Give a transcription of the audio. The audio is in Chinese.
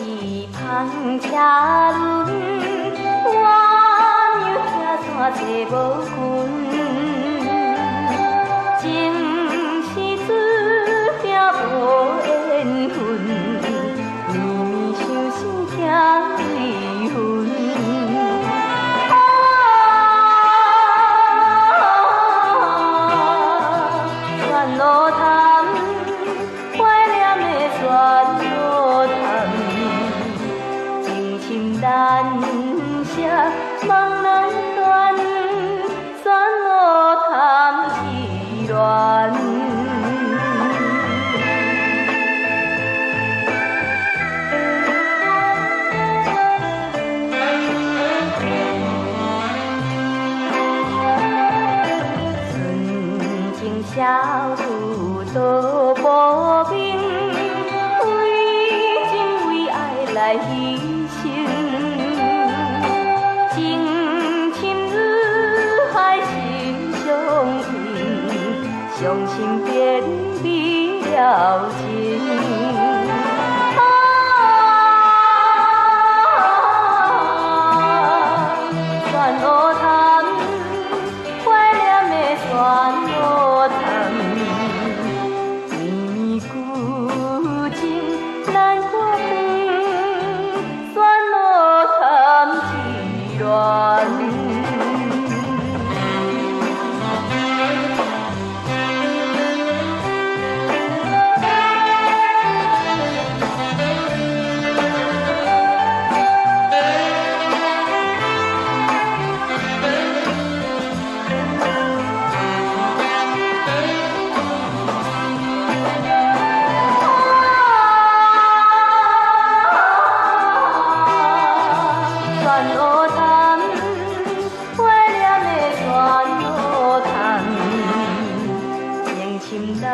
一旁车轮，我又听山际无痕。情是水拼无缘分，绵绵相思惊离分。旋路潭，怀念的旋路潭，情深难舍，梦难断，旋路潭凄恋。纯情小妇都无明，为情为爱来牺牲。情深如海，心相印，伤心别离了情。旋路潭，怀念的旋路潭，绵绵旧情难挂断，旋路潭凄恋。旋路潭，怀念的旋路潭，情深难。